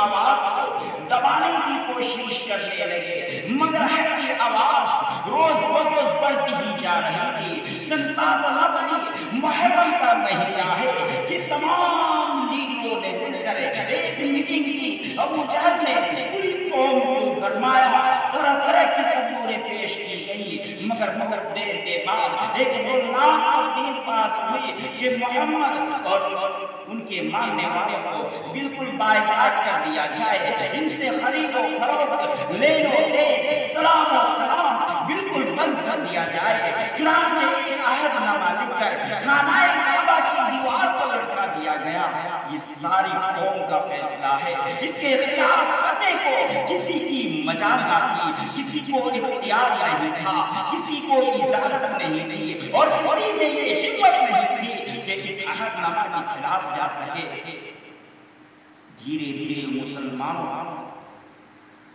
آواز کو دبانے کی کوشش کرنے لگے، مگر حق کی آواز روز بروز بڑھتی ہی جا رہی تھی۔ سن 7 محرم کا مہینہ ہے کہ تمام لیڈروں نے مل کر ایک میٹنگ کی۔ ابو جہل نے پوری قوم کو گرمایا، طرح طرح کی تدبیریں پیش کی گئی، مگر دیر کے بعد ایک ہولناک دین پاس ہوئی کہ محمد اور ان کے ماننے والوں کو بالکل بائیکاٹ کر دیا جائے، ان سے خرید و فروخت، لین و دین، سلام و کلام بالکل بند کر دیا جائے۔ چنانچہ ایک عہد نامہ لکھ کر خانہ کعبہ کی دیوار پر لٹکا دیا گیا۔ یہ ساری قوم کا فیصلہ ہے، اس کے خلاف کرنے کو کسی کی مجال نہ تھی، کسی کو اختیار نہیں تھا، کسی کو اجازت نہیں تھی، اور کسی میں یہ ہمت نہیں تھی کہ اس عہد نامہ کے خلاف جا سکے۔ دھیرے دھیرے مسلمانوں،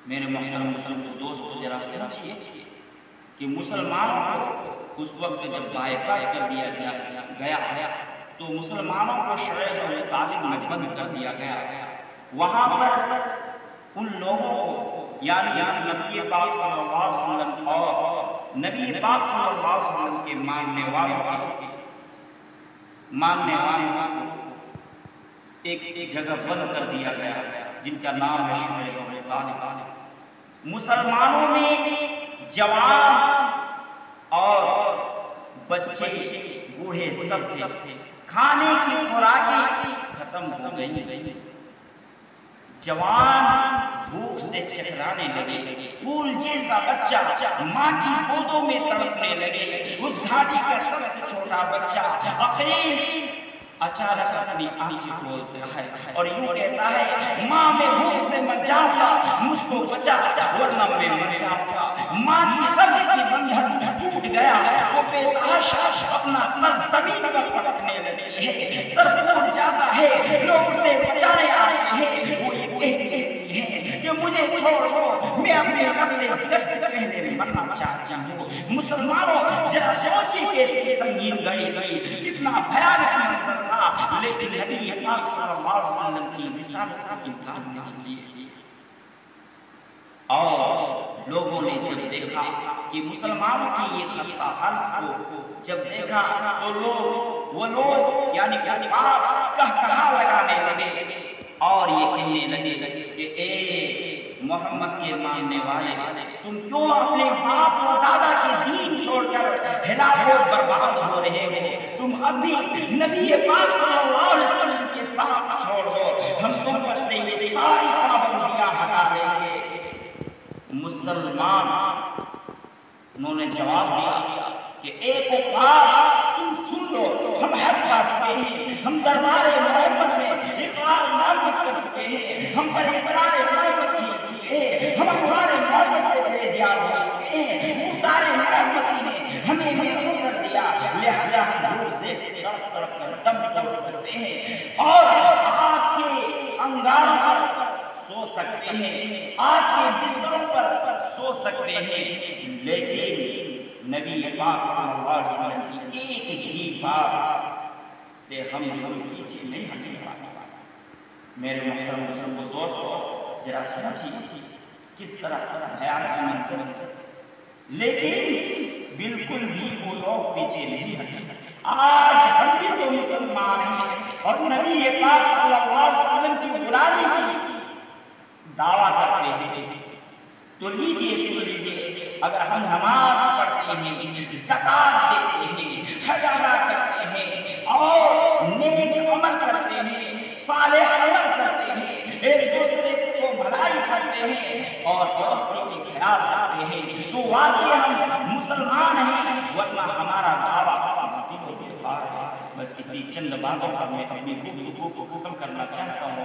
میرے محترم مسلم دوست ذرا سوچیے کہ مسلمانوں کو اس وقت جب بائیکاٹ کر دیا گیا تو مسلمانوں کو شعیب و طالب میں بند کر دیا گیا۔ وہاں پر ان لوگوں کو یعنی نبی پاک صلی اللہ علیہ وسلم اور نبی پاک صلی اللہ علیہ وسلم کے ماننے والوں کو ایک جگہ بند کر دیا گیا جن کا نام ہے شعیب و طالب۔ مسلمانوں میں جوان اور بچے بوڑھے سب تھے، کھانے کی خوراکیں ختم ہو گئی، جوان بھوک سے چکرانے لگے، پھول جیسا بچہ ماں کی گودوں میں تڑپنے لگے۔ اس گھاٹی کا سب سے چھوٹا بچہ عقیل اچانک اپنی آنکھیں کھولتا ہے اور یوں کہتا ہے، ماں میں بھوک سے مر جاؤں گا، مجھ کو بچا ورنہ میں مر جاؤں گا۔ ماں کی غم کی بندھن ٹوٹ گیا، وہ بے تحاشا اپنا سر زمین پر پٹکنے لگتی ہے، سر پھوٹ جاتا ہے، لوگ اسے بچانے آتے ہیں، وہ یہ کہتی ہے کہ مجھے چھوڑ دو، میں اپنے قتل جگر سے پہلے مرنا چاہتا ہوں۔ مسلمانوں ذرا سوچی کیسی سنگین گئی، کتنا بھیانک منظر تھا، لیکن نبی پاک صلی اللہ علیہ وسلم کی رسالت کا انکار نہیں کیا۔ اور لوگوں نے جب دیکھا کہ مسلمانوں کی یہ خستہ حالت کو جب دیکھا تو وہ لوگ یعنی کہا لگانے لگے اور یہ کہنے لگے کہ اے محمد کے ماننے والے، تم کیوں اپنے باپ و دادا کے دین چھوڑ کر ہلاک و برباد ہو رہے ہو؟ تم اب بھی نبی پاک صلی اللہ علیہ وسلم کے ساتھ چھوڑ دو، ہم تم پر سے یہ ساری پابندیاں ہٹا دیں گے۔ مسلمان انہوں نے جواب دیا کہ اے کفار، تم سن لو، ہم حق پا چکے ہیں، ہم دربار محمد میں اقرار محمد کر چکے ہیں، ہم پر اصرار محمد کی چکے ہیں، ہم ہمارے محمد سے بےجیار ہو چکے ہیں، مختار محمدی نے ہمیں محروم کر دیا، لہذا ہم دور سے تڑپ تڑپ کر دم توڑ سکتے ہیں اور آگ کے انگاروں پر سو سکتے ہیں، آگ کے بستروں پر سو سکتے ہیں، لیکن نبی پاک صلی اللہ علیہ وسلم کی ایک ہی بات سے ہم پیچھے نہیں ہٹنے والے۔ میرے محترم مسلم دوستو، ذرا سوچیے کس طرح بھیانک منظر، لیکن بالکل بھی وہ لوگ پیچھے نہیں ہٹے۔ آج ہم بھی تو مسلمان ہیں اور نبی پاک صلی اللہ علیہ وسلم کی غلامی کی دعویٰ کرتے ہیں، تو لیجیے سن لیجیے، اگر ہم نماز پڑھتے ہیں، زکوٰۃ دیتے ہیں، حج ادا کرتے ہیں اور نیک عمل کرتے ہیں، صالح عمل کرتے ہیں، ایک دوسرے کو بھلائی کرتے ہیں اور پڑوسی کے خیال رکھتے ہیں، تو واقعی ہم مسلمان ہیں، ورنہ ہمارا دعویٰ باطل و بیکار ہے۔ بس اسی چند باتوں پر میں اپنی گفتگو کو ختم کرنا چاہتا ہوں۔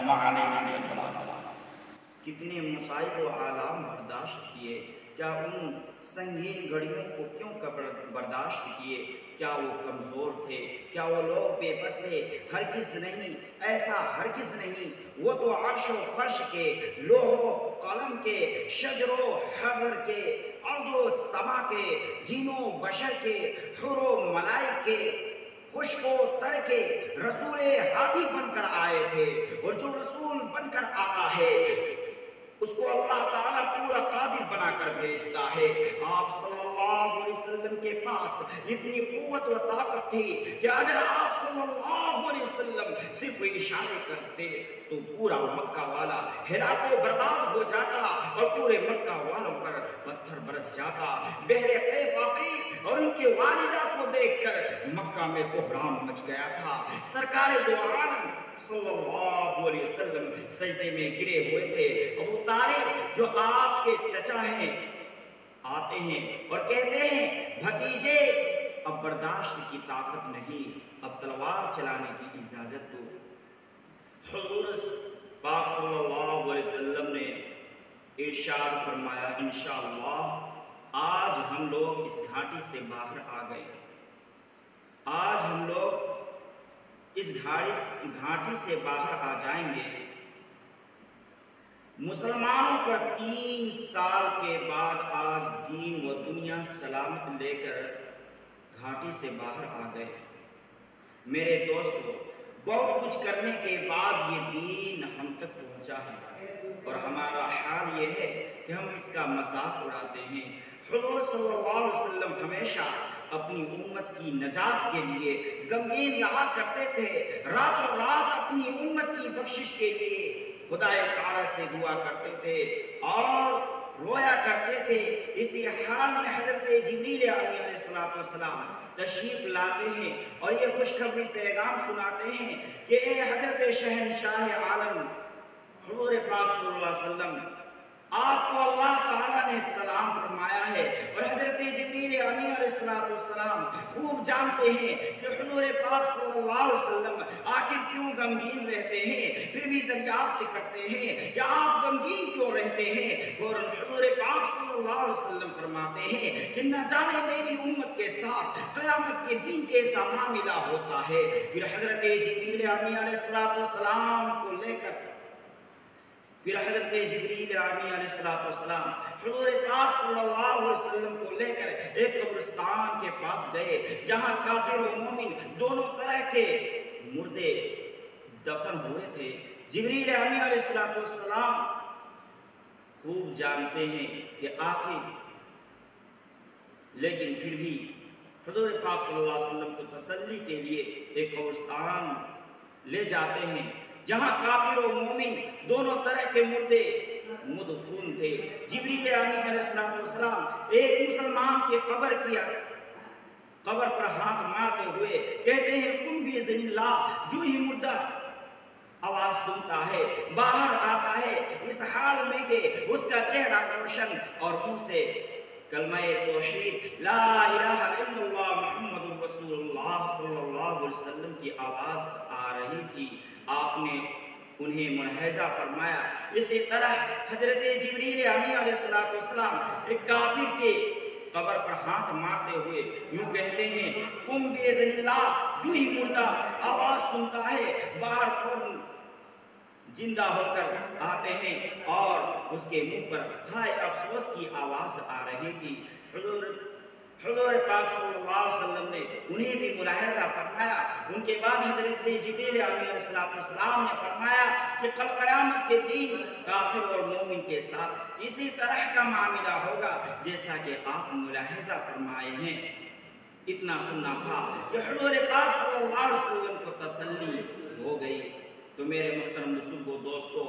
کتنے مصائب و آلام برداشت کیے، کیا ان سنگین گھڑیوں کو کیوں برداشت کیے؟ کیا وہ کمزور تھے؟ کیا وہ لوگ بے بس تھے؟ ہرگز نہیں، ایسا ہرگز نہیں۔ وہ تو عرش و فرش کے، لوح و قلم کے، شجر و حجر کے، ارض و سما کے، جن و بشر کے، حور و ملائک کے، خشک و تر کے رسول ہادی بن کر آئے تھے۔ ہے اور جو رسول بن کر آتا ہے اس کو اللہ تعالیٰ پورا قادر بنا کر بھیجتا ہے۔ آپ صلی اللہ علیہ وسلم کے پاس اتنی قوت و طاقت تھی کہ اگر آپ صلی اللہ علیہ وسلم صرف اشارے کرتے تو پورا مکہ والا ہلاک و برباد ہو جاتا اور پورے مکہ والوں پر پتھر برس جاتا۔ بحر قیفاقی اور ان کے والدہ کو دیکھ کر مکہ میں بحران مچ گیا تھا۔ سرکار دو عالم صلی اللہ علیہ وسلم سجدے میں گرے ہوئے تھے۔ ابو طالب جو آپ کے چچا ہیں آتے ہیں اور کہتے ہیں بھتیجے اب برداشت کی طاقت نہیں، اب تلوار چلانے کی اجازت دو۔ حضور پاک صلی اللہ علیہ وسلم نے ارشاد فرمایا انشاءاللہ آج ہم لوگ اس گھاٹی سے باہر آ گئے، آج ہم لوگ اس گھاٹی سے باہر آ جائیں گے۔ مسلمانوں پر 3 سال کے بعد آج دین و دنیا سلامت لے کر گھاٹی سے باہر آ گئے۔ میرے دوستو بہت کچھ کرنے کے بعد یہ دین ہم تک پہنچا ہے اور ہمارا حال یہ ہے کہ ہم اس کا مذاق اڑاتے ہیں۔ حضور صلی اللہ علیہ وسلم ہمیشہ اپنی امت کی نجات کے لیے غمگین رہا کرتے تھے، راتوں رات اپنی امت کی بخشش کے لیے خدا تعالی سے دعا کرتے تھے اور رویا کرتے تھے۔ اسی حال میں حضرت جبریل علیہ السلام تشریف لاتے ہیں اور یہ خوشخبری پیغام سناتے ہیں کہ اے حضرت شہنشاہ عالم حضور پاک صلی اللہ علیہ وسلم آپ کو اللہ تعالیٰ نے سلام فرمایا ہے۔ اور حضرت جبریل علیہ السلام خوب جانتے ہیں کہ حضور پاک صلی اللہ علیہ وسلم آخر کیوں غمگین رہتے ہیں، پھر بھی دریافت کرتے ہیں کہ آپ غمگین کیوں رہتے ہیں۔ اور حضور پاک صلی اللہ علیہ وسلم فرماتے ہیں کہ نہ جانے میری امت کے ساتھ قیامت کے دن کیسا معاملہ ہوتا ہے۔ پھر حضرت جبریل علیہ السلام کو لے کر حضرت جبریل علیہ السلام حضور پاک صلی اللہ علیہ وسلم کو لے کر ایک قبرستان کے پاس گئے جہاں کافر و مومن دونوں طرح کے مردے دفن ہوئے تھے۔ جبریل علیہ السلام خوب جانتے ہیں کہ آخر لیکن پھر بھی حضور پاک صلی اللہ علیہ وسلم کو تسلی کے لیے ایک قبرستان لے جاتے ہیں جہاں کافر و مومن دونوں طرح کے مردے مدفون تھے۔ جبریل علیہ السلام ایک مسلمان کی قبر پر ہاتھ مارتے ہوئے کہتے ہیں کن بِإِذْنِ اللَّهِ، جو ہی مردہ آواز سنتا ہے باہر آتا ہے، اس حال میں کہ اس کا چہرہ روشن اور منہ سے کلمہ توحید لا الہ الا اللہ محمد رسول اللہ صلی اللہ علیہ وسلم کی آواز آ رہی تھی۔ آپ نے انہیں ملاحظہ فرمایا۔ اسی طرح حضرت جبریل علیہ السلام ایک کافر کے قبر پر ہاتھ مارتے ہوئے یوں کہتے ہیں قم بِإِذْنِ اللَّهِ، جو ہی مردہ آواز سنتا ہے باہر فوراً زندہ ہو کر آتے ہیں اور اس کے منہ پر ہائے افسوس کی آواز آ رہی تھی۔ حضور پاک صلی اللہ علیہ وسلم نے انہیں بھی ملاحظہ فرمایا۔ ان کے بعد حضرت جبریل علیہ السلام نے فرمایا کہ کل قیامت کے دن کافر اور مومن کے ساتھ اسی طرح کا معاملہ ہوگا جیسا کہ آپ ملاحظہ فرمائے ہیں۔ اتنا سننا تھا کہ حضور پاک صلی اللہ علیہ وسلم کو تسلی ہو گئی۔ تو میرے محترم بزرگوں دوستو،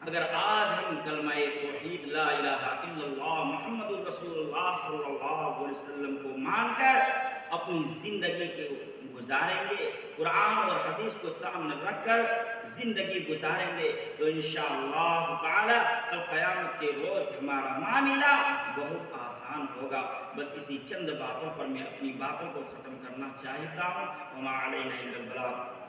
اگر آج ہم کلمہ توحید لا الہ الا اللہ محمد رسول اللہ صلی اللہ علیہ وسلم کو مان کر اپنی زندگی کو گزاریں گے، قرآن اور حدیث کو سامنے رکھ کر زندگی گزاریں گے، تو انشاءاللہ تعالی کل قیامت کے روز ہمارا معاملہ بہت آسان ہوگا۔ بس اسی چند باتوں پر میں اپنی باتوں کو ختم کرنا چاہتا ہوں۔ وما علینا الا البلاغ۔